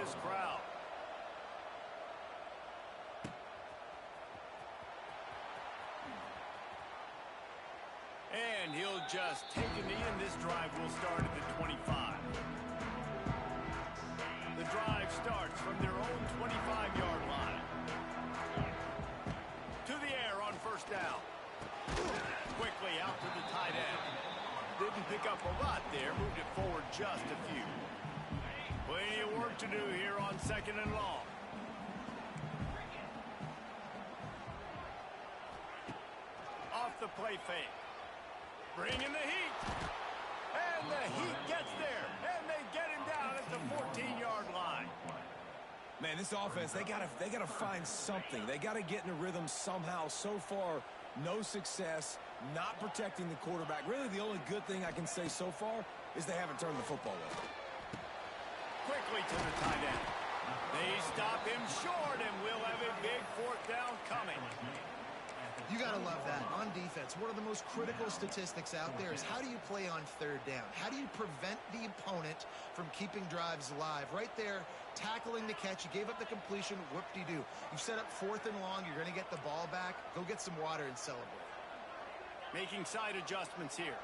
this crowd. And he'll just take a knee, and this drive will start at the 25. The drive starts from their own 25-yard line. To the air on first down. Quickly out to the tight end. Didn't pick up a lot there, moved it forward just a few. Plenty of work to do here on second and long. Off the play fake. Bringing the heat. And the heat gets there. And they get him down at the 14-yard line. Man, this offense, they gotta find something. They gotta get in a rhythm somehow. So far, no success, not protecting the quarterback. Really, the only good thing I can say so far is they haven't turned the football over. Quickly to the tight end. They stop him short, and we'll have a big fourth down coming. You got to love that. On defense, one of the most critical statistics out there is how do you play on third down? How do you prevent the opponent from keeping drives alive? Right there, tackling the catch. You gave up the completion. Whoop-de-doo. You set up fourth and long. You're going to get the ball back. Go get some water and celebrate. Making side adjustments here.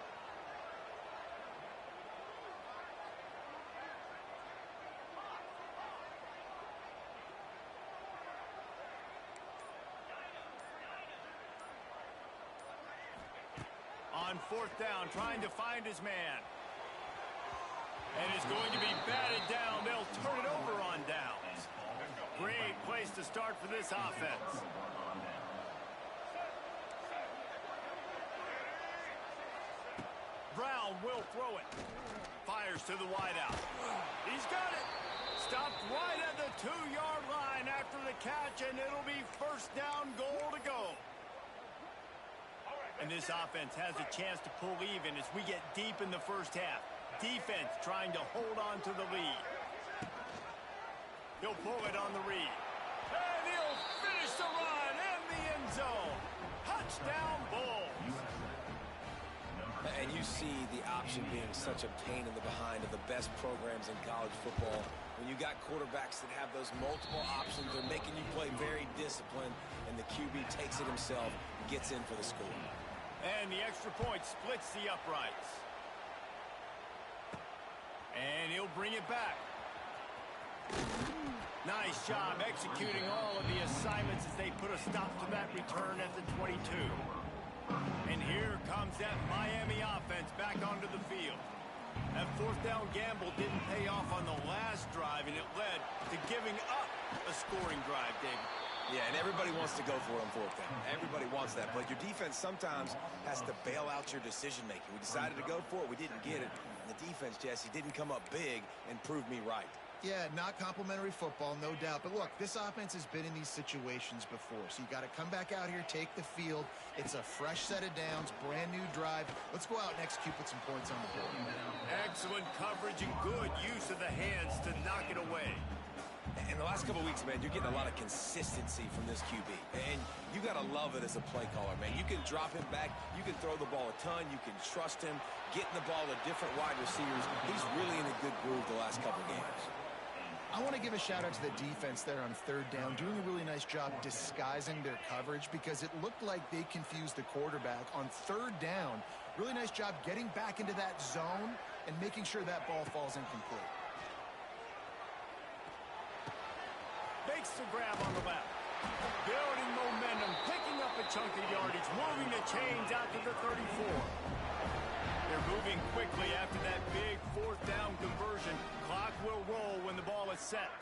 On fourth down, trying to find his man. And it's going to be batted down. They'll turn it over on downs. Great place to start for this offense. Brown will throw it. Fires to the wideout. He's got it. Stopped right at the 2-yard line after the catch, and it'll be first down, goal to go. And this offense has a chance to pull even as we get deep in the first half. Defense trying to hold on to the lead. He'll pull it on the read. And he'll finish the run in the end zone. Touchdown, Bulls. And you see the option being such a pain in the behind of the best programs in college football. When you got quarterbacks that have those multiple options, they're making you play very disciplined, and the QB takes it himself and gets in for the score. And the extra point splits the uprights. And he'll bring it back. Nice job executing all of the assignments as they put a stop to that return at the 22. And here comes that Miami offense back onto the field. That fourth down gamble didn't pay off on the last drive, and it led to giving up a scoring drive, David. Yeah, and everybody wants to go for it on fourth down. Everybody wants that, but your defense sometimes has to bail out your decision-making. We decided to go for it. We didn't get it. And the defense, Jesse, didn't come up big and prove me right. Yeah, not complimentary football, no doubt. But look, this offense has been in these situations before. So you got to come back out here, take the field. It's a fresh set of downs, brand new drive. Let's go out and execute, put some points on the board. Excellent coverage and good use of the hands to knock it away. In the last couple of weeks, man, you're getting a lot of consistency from this QB. And you got to love it as a play caller, man. You can drop him back. You can throw the ball a ton. You can trust him, getting the ball to different wide receivers. He's really in a good groove the last couple of games. I want to give a shout-out to the defense there on third down, doing a really nice job disguising their coverage because it looked like they confused the quarterback on third down. Really nice job getting back into that zone and making sure that ball falls incomplete. Makes the grab on the left. Building momentum, picking up a chunk of yardage, moving the chains out to the 34. They're moving quickly after that big fourth down conversion. Clock will roll when the ball is set.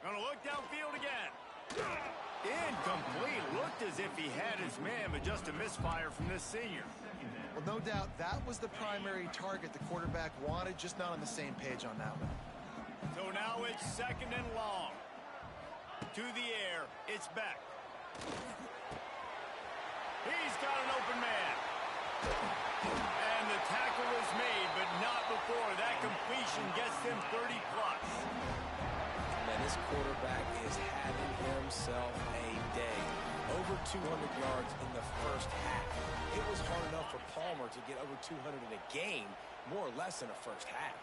Gonna look downfield again. Incomplete. Looked as if he had his man, but just a misfire from this senior. Well, no doubt that was the primary target the quarterback wanted, just not on the same page on that one. So now it's second and long. To the air, it's back. He's got an open man. And the tackle is made, but not before that completion gets them 30-plus. Man, this quarterback is having himself a day. Over 200 yards in the first half. It was hard enough for Palmer to get over 200 in a game, more or less in a first half.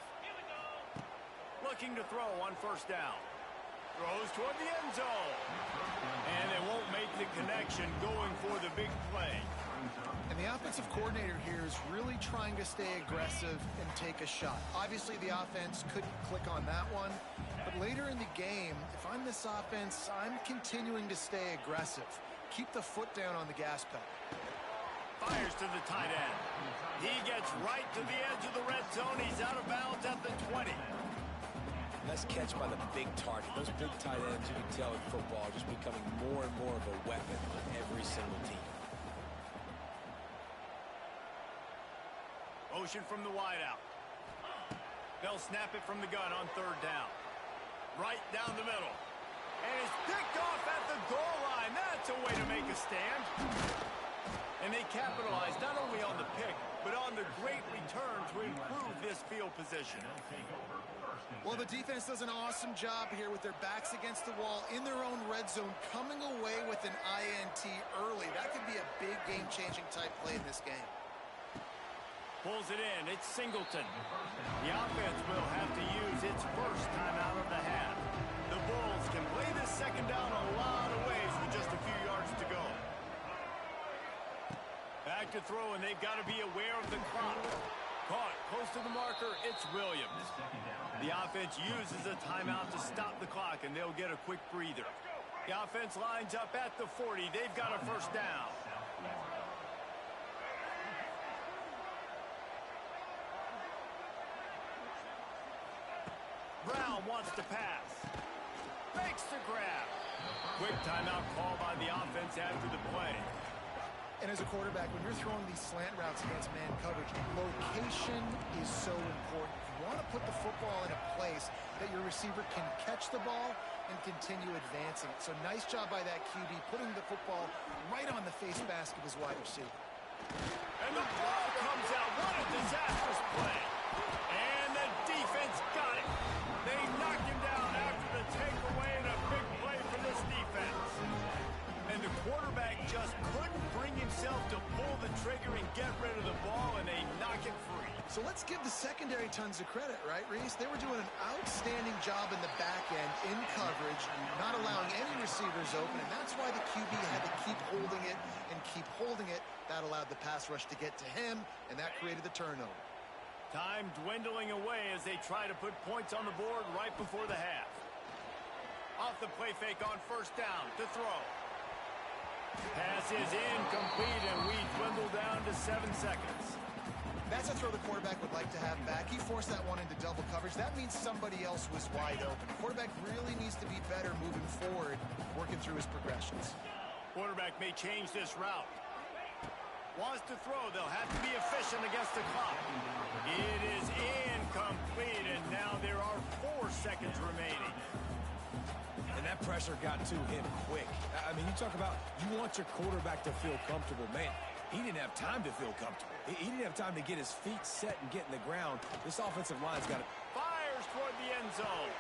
Looking to throw on first down. Throws toward the end zone. And they won't make the connection going for the big play. And the offensive coordinator here is really trying to stay aggressive and take a shot. Obviously, the offense couldn't click on that one. But later in the game, if I'm this offense, I'm continuing to stay aggressive. Keep the foot down on the gas pedal. Fires to the tight end. He gets right to the edge of the red zone. He's out of bounds at the 20. Nice catch by the big target. Those big tight ends, you can tell in football, are just becoming more and more of a weapon on every single team. Motion from the wideout. They'll snap it from the gun on third down. Right down the middle. And it's picked off at the goal line. That's a way to make a stand. And they capitalize not only on the pick, but on the great return to improve this field position. Well, the defense does an awesome job here with their backs against the wall in their own red zone, coming away with an INT early. That could be a big game-changing type play in this game. Pulls it in. It's Singleton. The offense will have to use its first time out of the half. The Bulls can play this second down a lot of ways with just a few yards to go. Back to throw, and they've got to be aware of the clock. Caught close to the marker, it's Williams. The offense uses a timeout to stop the clock, and they'll get a quick breather. The offense lines up at the 40. They've got a first down. Brown wants to pass. Makes the grab. Quick timeout call by the offense after the play. And as a quarterback, when you're throwing these slant routes against man coverage, location is so important. You want to put the football in a place that your receiver can catch the ball and continue advancing it. So nice job by that QB, putting the football right on the face mask of his wide receiver. And the ball comes out. What a disastrous play. And the defense got it. They knocked him down after the takeaway, and a big play for this defense. And the quarterback just couldn't bring himself to pull the trigger and get rid of the ball, and they knock it free. So let's give the secondary tons of credit, right, Reese? They were doing an outstanding job in the back end, in coverage, not allowing any receivers open, and that's why the QB had to keep holding it and keep holding it. That allowed the pass rush to get to him, and that created the turnover. Time dwindling away as they try to put points on the board right before the half. Off the play fake on first down to throw. Pass is incomplete, and we dwindle down to 7 seconds. That's a throw the quarterback would like to have back. He forced that one into double coverage. That means somebody else was wide open. The quarterback really needs to be better moving forward, working through his progressions. Quarterback may change this route. Wants to throw. They'll have to be efficient against the clock. It is incomplete, and now there are 4 seconds remaining. And that pressure got to him quick. I mean, you talk about you want your quarterback to feel comfortable. Man, he didn't have time to feel comfortable. He didn't have time to get his feet set and get in the ground. This offensive line's got to... Fires toward the end zone.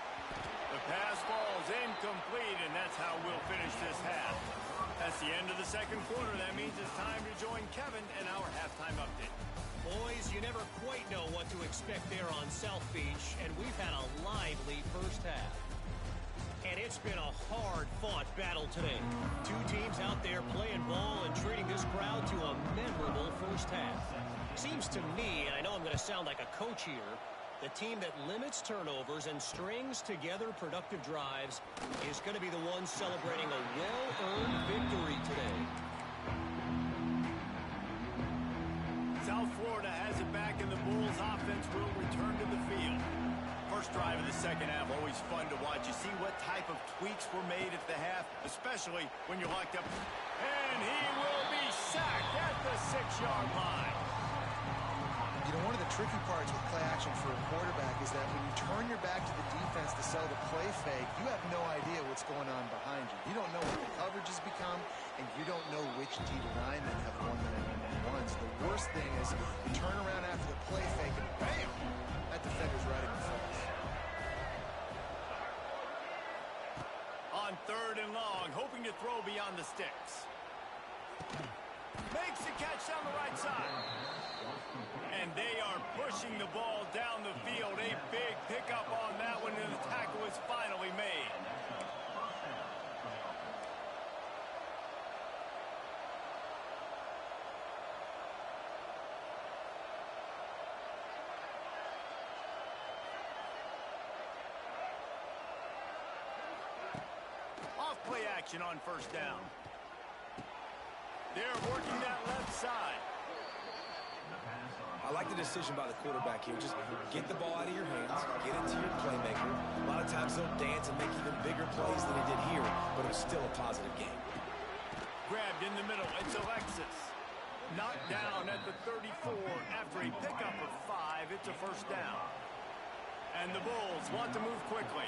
The pass falls incomplete, and that's how we'll finish this half. That's the end of the second quarter. That means it's time to join Kevin in our halftime update. Boys, you never quite know what to expect there on South Beach, and we've had a lively first half. And it's been a hard-fought battle today. 2 teams out there playing ball and treating this crowd to a memorable first half. Seems to me, and I know I'm going to sound like a coach here, the team that limits turnovers and strings together productive drives is going to be the one celebrating a well-earned victory today. South Florida has it back, and the Bulls offense will return to the field. First drive of the second half, always fun to watch. You see what type of tweaks were made at the half, especially when you're locked up. And he will be sacked at the 6-yard line. You know, one of the tricky parts with play action for a quarterback is that when you turn your back to the defense to sell the play fake, you have no idea what's going on behind you. You don't know what the coverage has become, and you don't know which D linemen have won the ones. The worst thing is you turn around after the play fake, and bam, that defender's right in your face. On third and long, hoping to throw beyond the sticks. Makes the catch down the right side. And they are pushing the ball down the field. A big pickup on that one Tough play action on first down. They're working that left side. I like the decision by the quarterback here. Just get the ball out of your hands, get it to your playmaker. A lot of times they'll dance and make even bigger plays than he did here, but it was still a positive game. Grabbed in the middle. It's Alexis. Knocked down at the 34 after a pickup of 5. It's a first down. And the Bulls want to move quickly.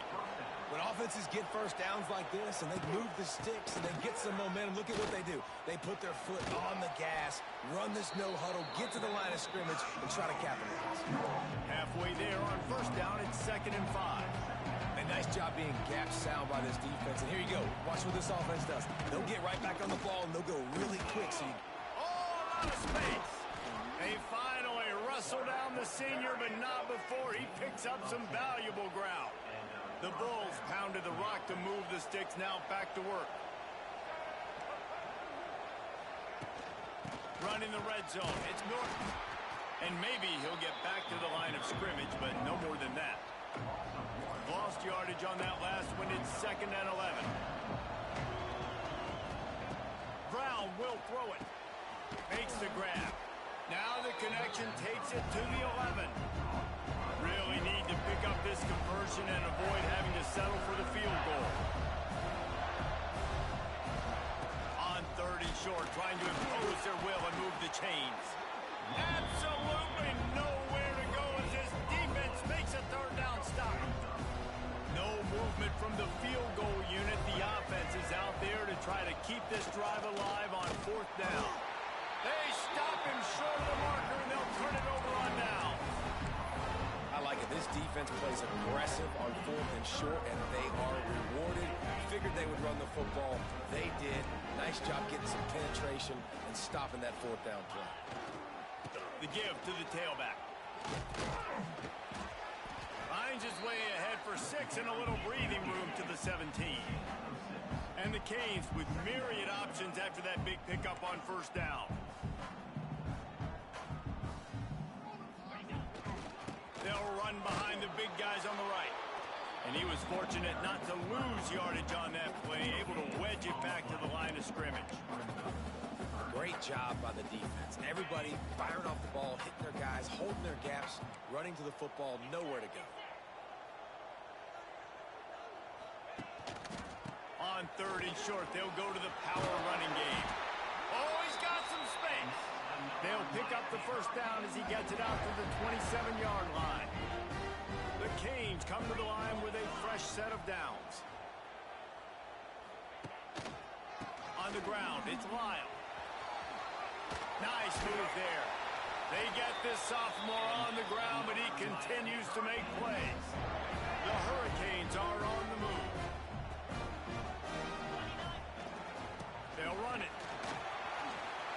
When offenses get first downs like this and they move the sticks and they get some momentum, look at what they do. They put their foot on the gas, run this no huddle, get to the line of scrimmage, and try to capitalize. Halfway there on first down, it's 2nd and 5. A nice job being gap sound by this defense. And here you go. Watch what this offense does. They'll get right back on the ball and they'll go really quick. So Oh, a lot of space. They finally wrestle down the senior, but not before he picks up some valuable ground. The Bulls pounded the rock to move the sticks, now back to work. Running the red zone, it's Norton. And maybe he'll get back to the line of scrimmage, but no more than that. Lost yardage on that last one, it's 2nd and 11. Brown will throw it. Makes the grab. Now the connection takes it to the 11. Really need to pick up this conversion and avoid having to settle for the field goal. On 30 short, trying to impose their will and move the chains. Absolutely nowhere to go as this defense makes a 3rd down stop. No movement from the field goal unit. The offense is out there to try to keep this drive alive on 4th down. They stop him short of the marker, and they'll turn it over on down. I like it. This defense plays aggressive on 4th and short, and they are rewarded. Figured they would run the football. They did. Nice job getting some penetration and stopping that 4th down play. The give to the tailback. Finds his way ahead for 6 and a little breathing room to the 17. And the Canes with myriad options after that big pickup on first down. They'll run behind the big guys on the right. And he was fortunate not to lose yardage on that play, able to wedge it back to the line of scrimmage. Great job by the defense. Everybody firing off the ball, hitting their guys, holding their gaps, running to the football, nowhere to go. On 30 short, they'll go to the power running game. Oh, he's got some space. They'll pick up the first down as he gets it out to the 27-yard line. The Canes come to the line with a fresh set of downs. On the ground, it's Lyle. Nice move there. They get this sophomore on the ground, but he continues to make plays. The Hurricanes are on the move. They'll run it.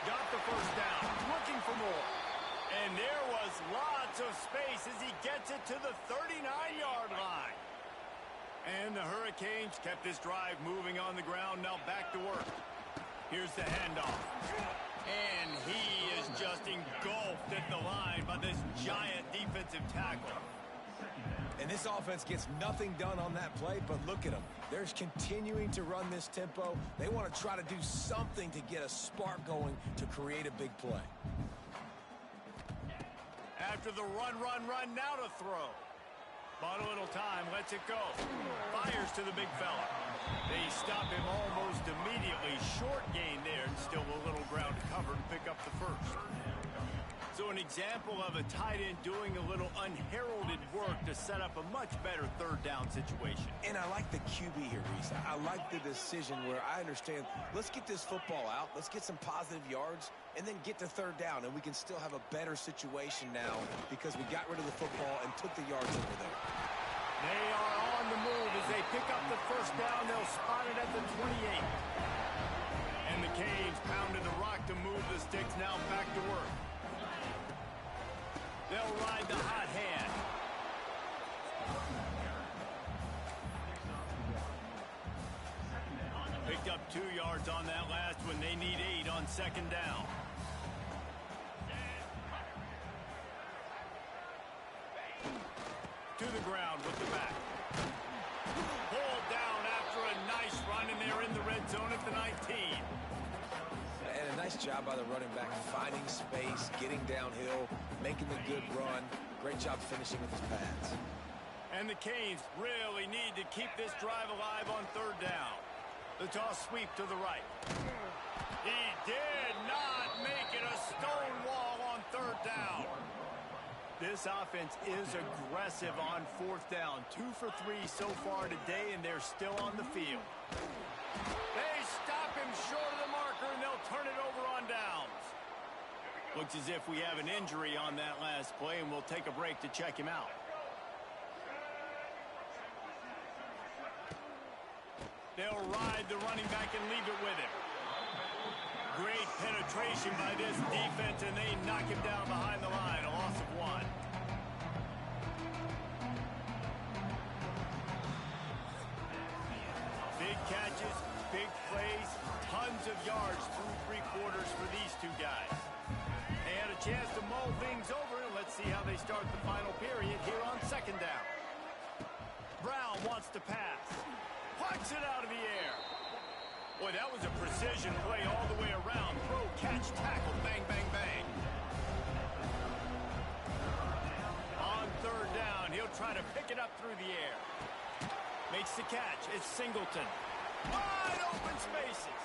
Got the first down, looking for more. And there was lots of space as he gets it to the 39-yard line. And the Hurricanes kept this drive moving on the ground, now back to work. Here's the handoff. And he is just engulfed at the line by this giant defensive tackle. And this offense gets nothing done on that play, but look at them. They're continuing to run this tempo. They want to try to do something to get a spark going to create a big play. After the run, now to throw. Bought a little time, lets it go. Fires to the big fella. They stop him almost immediately. Short gain there, and still a little ground to cover to pick up the first. So an example of a tight end doing a little unheralded work to set up a much better 3rd down situation. And I like the QB here, Reese. I like the decision where I understand, let's get this football out, let's get some positive yards, and then get to 3rd down, and we can still have a better situation now because we got rid of the football and took the yards over there. They are on the move as they pick up the first down. They'll spot it at the 28. And the Canes pounded the rock to move the sticks, now back to work. They'll ride the hot hand. Picked up 2 yards on that last one. They need 8 on 2nd down. To the ground with the back. Pulled down after a nice run on, and they're in the red zone at the 19. And a nice job by the running back, finding space, getting downhill, making the good run. Great job finishing with his pads. And the Canes really need to keep this drive alive on third down. The toss sweep to the right. He did not make it a stone wall on third down. This offense is aggressive on fourth down. 2 for 3 so far today, and they're still on the field. They stop him short of the marker, and they'll turn it over on downs. Looks as if we have an injury on that last play, and we'll take a break to check him out. They'll ride the running back and leave it with him. Great penetration by this defense, and they knock him down behind the line. A loss of 1. Big catches, big plays, tons of yards through 3 quarters for these two guys. They had a chance to mull things over, and let's see how they start the final period here on second down. Brown wants to pass. Pucks it out of the air. Boy, that was a precision play all the way around. Throw, catch, tackle, bang, bang, bang. On third down, he'll try to pick it up through the air. Makes the catch. It's Singleton. Wide open spaces.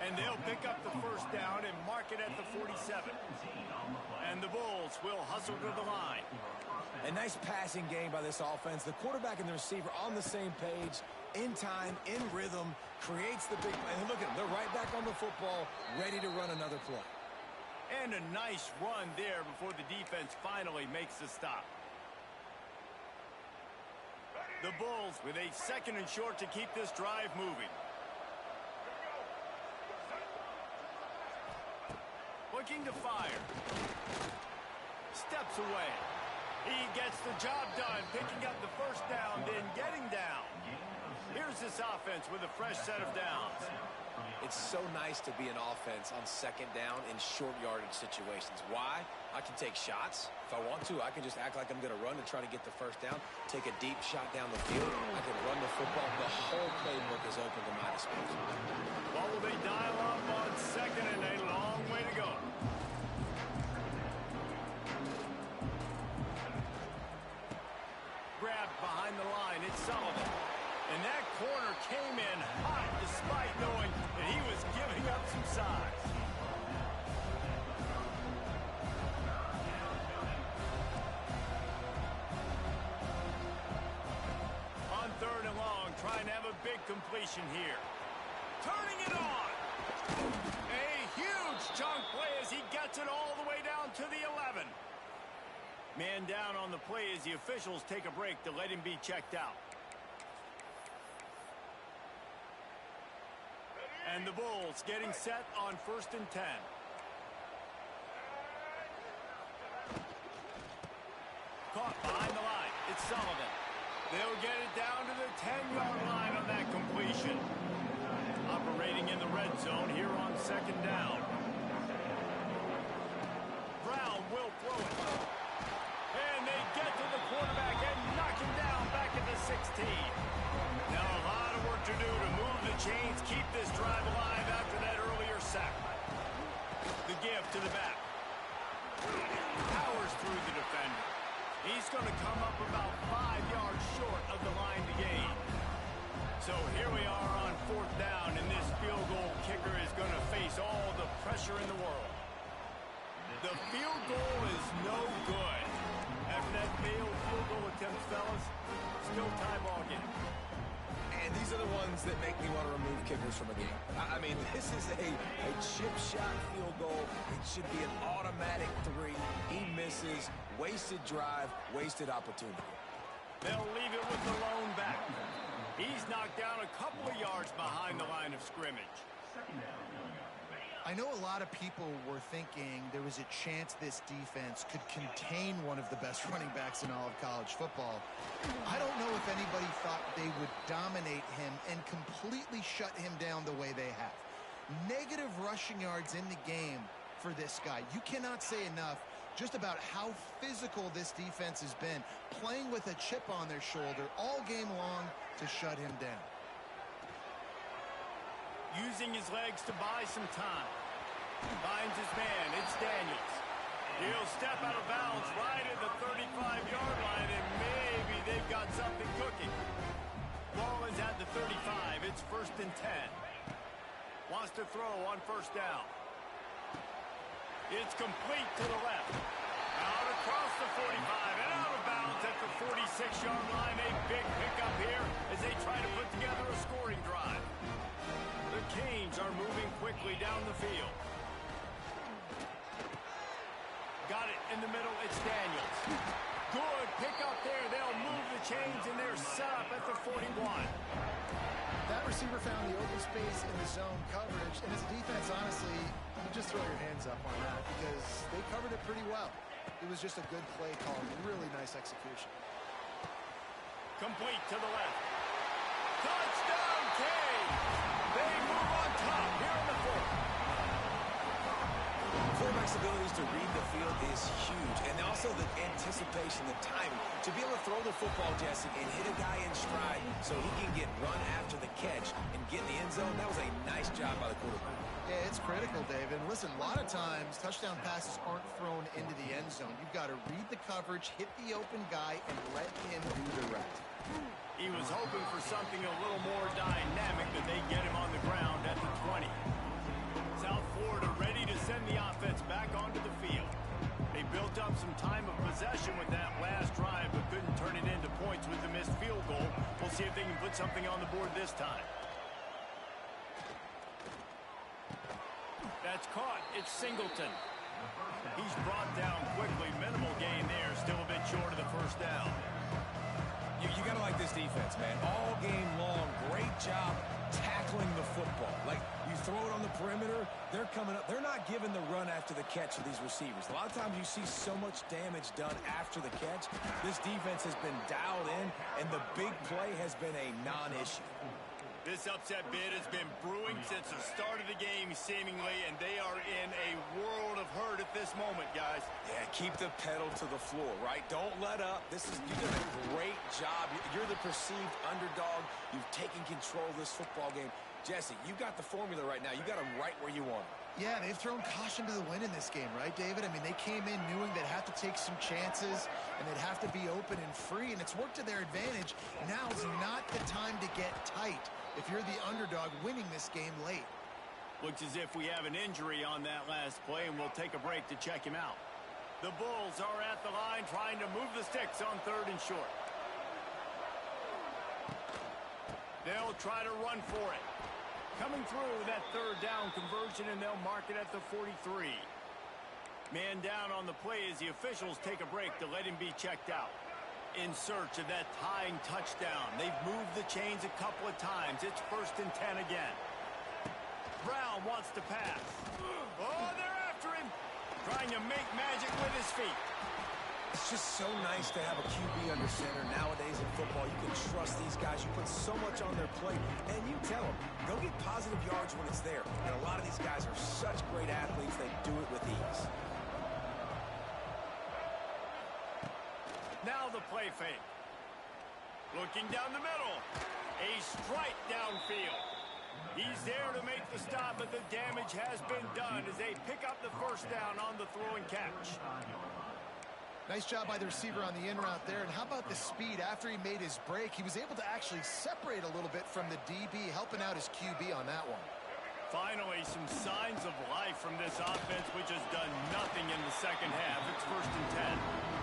And they'll pick up the first down and mark it at the 47. And the Bulls will hustle to the line. A nice passing game by this offense. The quarterback and the receiver on the same page, in time, in rhythm, creates the big play. And look at them. They're right back on the football, ready to run another play. And a nice run there before the defense finally makes the stop. The Bulls with a second and short to keep this drive moving. Looking to fire. Steps away. He gets the job done, picking up the first down, then getting down. Here's this offense with a fresh set of downs. It's so nice to be an offense on second down in short yardage situations. Why? I can take shots. If I want to, I can just act like I'm going to run and try to get the first down, take a deep shot down the field. I can run the football. The whole playbook is open to my disposal. What will they dial up on second, and a long way to go. Grabbed behind the line, it's Sullivan. And that corner came in hot despite knowing that he was giving up some size. On third and long, trying to have a big completion here. Turning it on. A huge chunk play as he gets it all the way down to the 11. Man down on the play as the officials take a break to let him be checked out. And the Bulls getting set on 1st and 10. Caught behind the line. It's Sullivan. They'll get it down to the 10-yard line on that completion. Operating in the red zone here on second down. Brown will throw it. And they get to the quarterback and knock him down back at the 16. Now a lot of work to do to move the chains, keep this drive alive after that earlier sack. The give to the back. Powers through the defender. He's going to come up about 5 yards short of the line to gain. So here we are on 4th down, and this field goal kicker is going to face all the pressure in the world. The field goal is no good. After that failed field goal attempt, fellas, still tie ball game. And these are the ones that make me want to remove kickers from a game. I mean, this is a chip shot field goal. It should be an automatic 3. He misses. Wasted drive, wasted opportunity. They'll leave it with the lone back. He's knocked down a couple of yards behind the line of scrimmage. I know a lot of people were thinking there was a chance this defense could contain one of the best running backs in all of college football. I don't know if anybody thought they would dominate him and completely shut him down the way they have. Negative rushing yards in the game for this guy. You cannot say enough just about how physical this defense has been, playing with a chip on their shoulder all game long to shut him down. using his legs to buy some time. Finds his man. It's Daniels. He'll step out of bounds right at the 35-yard line, and maybe they've got something cooking. Ball is at the 35. It's 1st and 10. Wants to throw on 1st down. It's complete to the left. Out across the 45 and out of bounds at the 46-yard line. A big pickup here as they try to put together a scoring drive. The Canes are moving quickly down the field. Got it in the middle. It's Daniels. Good pickup there. They'll move the chains, and they're set up at the 41. That receiver found the open space in the zone coverage, and as a defense, honestly, you just throw your hands up on that because they covered it pretty well. It was just a good play call. Really nice execution. Complete to the left. Touchdown, Canes! They move on top here in the 4th. Quarterback's abilities to read the field is huge, and also the anticipation, the timing, to be able to throw the football, Jesse, and hit a guy in stride so he can get run after the catch and get in the end zone. That was a nice job by the quarterback. Yeah, it's critical, David. And listen, a lot of times touchdown passes aren't thrown into the end zone. You've got to read the coverage, hit the open guy, and let him do the rest. He was hoping for something a little more dynamic, but they get him on the ground at the 20. South Florida ready to send the offense back onto the field. They built up some time of possession with that last drive, but couldn't turn it into points with the missed field goal. We'll see if they can put something on the board this time. That's caught. It's Singleton. He's brought down quickly. Minimal gain there. Still a bit short of the 1st down. You got to like this defense, man. All game long, great job tackling the football. Like, you throw it on the perimeter, they're coming up. They're not giving the run after the catch to these receivers. A lot of times you see so much damage done after the catch. This defense has been dialed in, and the big play has been a non-issue. This upset bid has been brewing since the start of the game, seemingly, and they are in a world of hurt at this moment, guys. Yeah, keep the pedal to the floor, right? Don't let up. You did a great job. You're the perceived underdog. You've taken control of this football game. Jesse, you got the formula right now. You got them right where you want them. Yeah, they've thrown caution to the wind in this game, right, David? I mean, they came in knowing they'd have to take some chances and they'd have to be open and free, and it's worked to their advantage. Now's not the time to get tight if you're the underdog winning this game late. Looks as if we have an injury on that last play, and we'll take a break to check him out. The Bulls are at the line trying to move the sticks on 3rd and short. They'll try to run for it. Coming through that 3rd down conversion, and they'll mark it at the 43. Man down on the play as the officials take a break to let him be checked out. In search of that tying touchdown. They've moved the chains a couple of times. It's 1st and 10 again. Brown wants to pass. Oh, they're after him. Trying to make magic with his feet. It's just so nice to have a QB under center. Nowadays in football, you can trust these guys. You put so much on their plate, and you tell them, go get positive yards when it's there. And a lot of these guys are such great athletes, they do it with ease. Now the play fake. Looking down the middle. A strike downfield. He's there to make the stop, but the damage has been done as they pick up the 1st down on the throw and catch. Nice job by the receiver on the in route there. And how about the speed after he made his break? He was able to actually separate a little bit from the DB, helping out his QB on that one. Finally, some signs of life from this offense, which has done nothing in the 2nd half. It's 1st and 10.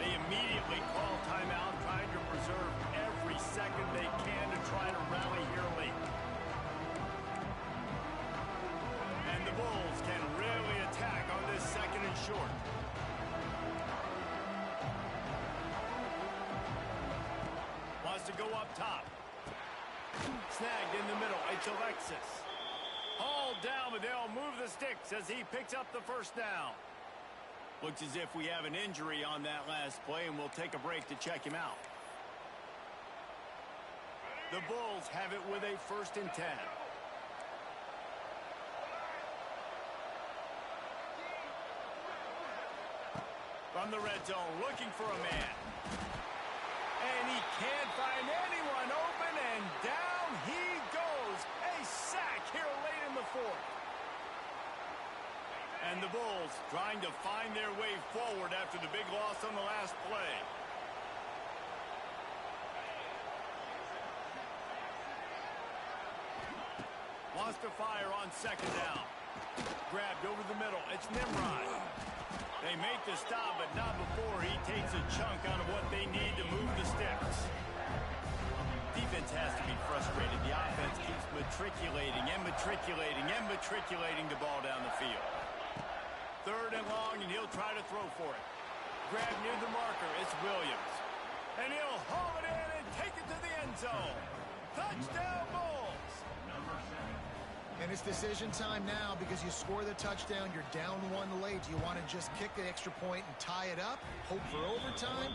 They immediately call timeout, trying to preserve every second they can to try to rally here late. And the Bulls can really attack on this 2nd and short. Wants to go up top. Snagged in the middle. It's Alexis. Hauled down, but they'll move the sticks as he picks up the 1st down. Looks as if we have an injury on that last play, and we'll take a break to check him out. The Bulls have it with a 1st and 10. From the red zone, looking for a man. And he can't find anyone open, and down he goes. A sack forward after the big loss on the last play. Wants to fire on second down. Grabbed over the middle. It's Nimrod. They make the stop, but not before he takes a chunk out of what they need to move the sticks. Defense has to be frustrated. The offense keeps matriculating and matriculating and matriculating the ball down the field. Third and long, and he'll try to throw for it. Grab near the marker. It's Williams. And he'll haul it in and take it to the end zone. Touchdown, Bulls! And it's decision time now because you score the touchdown, you're down one late. Do you want to just kick the extra point and tie it up, hope for overtime?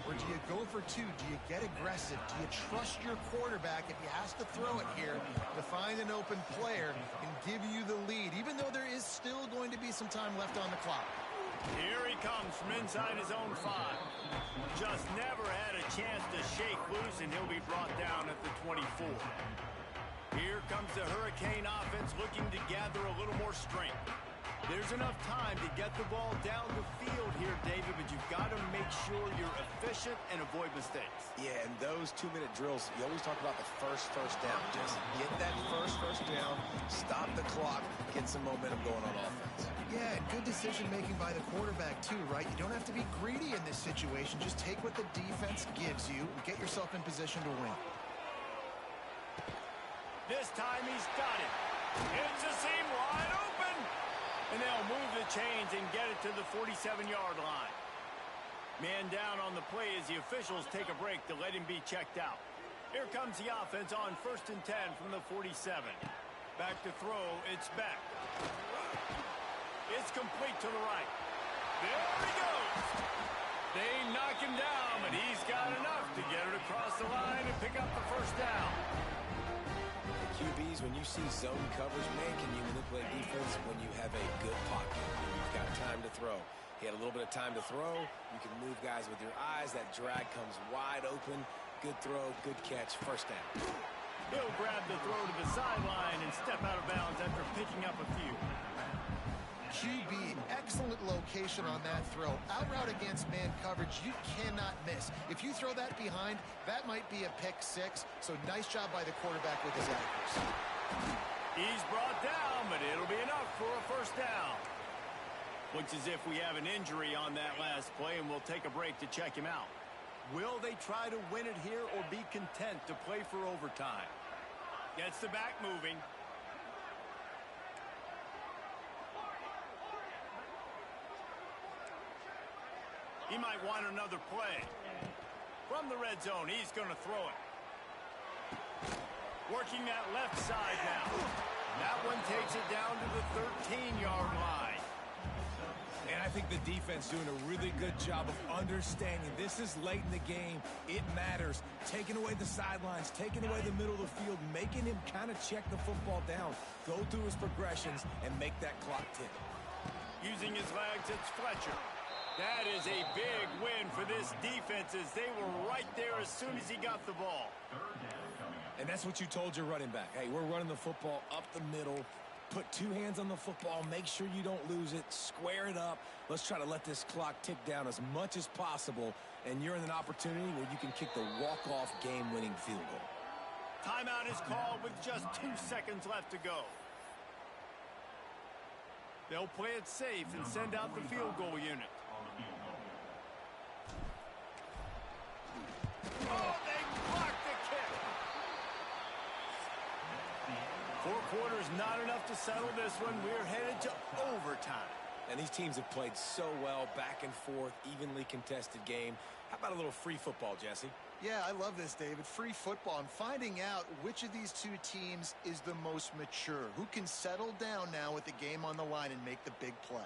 Or do you go for two? Do you get aggressive? Do you trust your quarterback if he has to throw it here to find an open player and give you the lead, even though there is still going to be some time left on the clock? Here he comes from inside his own 5. Just never had a chance to shake loose, and he'll be brought down at the 24. Here comes the Hurricane offense looking to gather a little more strength. There's enough time to get the ball down the field here, David, but you've got to make sure you're efficient and avoid mistakes. Yeah, and those 2-minute drills, you always talk about the first down. Just get that first down, stop the clock, get some momentum going on offense. Yeah, and good decision-making by the quarterback, too, right? You don't have to be greedy in this situation. Just take what the defense gives you and get yourself in position to win. This time he's got it. It's a seam wide open. And they'll move the chains and get it to the 47-yard line. Man down on the play as the officials take a break to let him be checked out. Here comes the offense on 1st and 10 from the 47. Back to throw, it's Beck. It's complete to the right. There he goes. They knock him down, but he's got enough to get it across the line and pick up the first down. QBs, when you see zone coverage, man, can you manipulate defense when you have a good pocket? You've got time to throw. He had a little bit of time to throw. You can move guys with your eyes. That drag comes wide open. Good throw, good catch, first down. He'll grab the throw to the sideline and step out of bounds after picking up a few. QB, excellent location on that throw. Out route against man coverage, you cannot miss. If you throw that behind, that might be a pick 6. So nice job by the quarterback with his accuracy. He's brought down, but it'll be enough for a first down. Looks as if we have an injury on that last play, and we'll take a break to check him out. Will they try to win it here or be content to play for overtime? Gets the back moving. He might want another play. From the red zone, he's going to throw it. Working that left side now. That one takes it down to the 13-yard line. And I think the defense doing a really good job of understanding this is late in the game. It matters. Taking away the sidelines, taking away the middle of the field, making him kind of check the football down, go through his progressions, and make that clock tick. Using his legs, it's Fletcher. That is a big win for this defense as they were right there as soon as he got the ball. And that's what you told your running back. Hey, we're running the football up the middle. Put 2 hands on the football. Make sure you don't lose it. Square it up. Let's try to let this clock tick down as much as possible. And you're in an opportunity where you can kick the walk-off game-winning field goal. Timeout is called with just 2 seconds left to go. They'll play it safe and send out the field goal unit. Oh, they blocked the kick. 4 quarters, not enough to settle this one. We're headed to overtime. And these teams have played so well, back and forth, evenly contested game. How about a little free football, Jesse? Yeah, I love this, David. Free football. I'm finding out which of these 2 teams is the most mature. Who can settle down now with the game on the line and make the big play.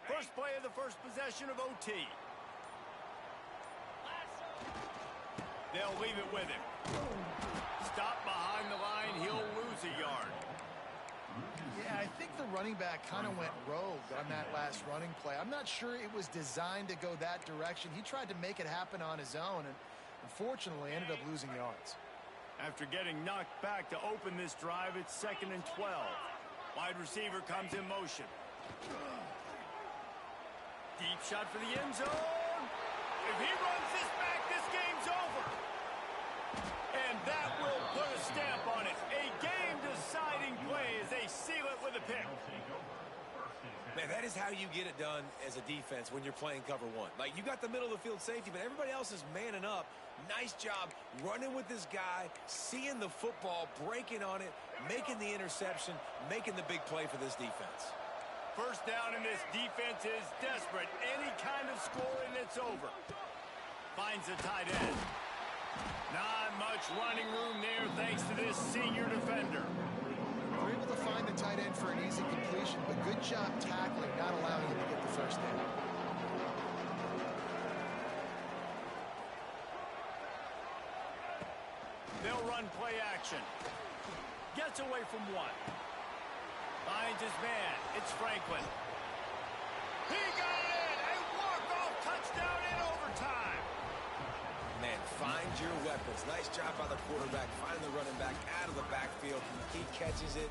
First play of the first possession of OT. They'll leave it with him. Stop behind the line. He'll lose a yard. Yeah, I think the running back kind of went rogue on that last running play. I'm not sure it was designed to go that direction. He tried to make it happen on his own and unfortunately ended up losing yards. After getting knocked back to open this drive, it's 2nd and 12. Wide receiver comes in motion. Deep shot for the end zone. If he runs this back, this game's over. And that will put a stamp on it. A game-deciding play as they seal it with a pick. Man, that is how you get it done as a defense when you're playing cover one. Like, you got the middle of the field safety, but everybody else is manning up. Nice job running with this guy, seeing the football, breaking on it, making the interception, making the big play for this defense. First down, and this defense is desperate. Any kind of score, and it's over. Finds the tight end. Not much running room there thanks to this senior defender. We're able to find the tight end for an easy completion, but good job tackling, not allowing him to get the first down. They'll run play action. Gets away from one. Finds his man. It's Franklin. He got it! A walk-off touchdown in overtime. Man, find your weapons. Nice job by the quarterback, finding the running back out of the backfield. He catches it.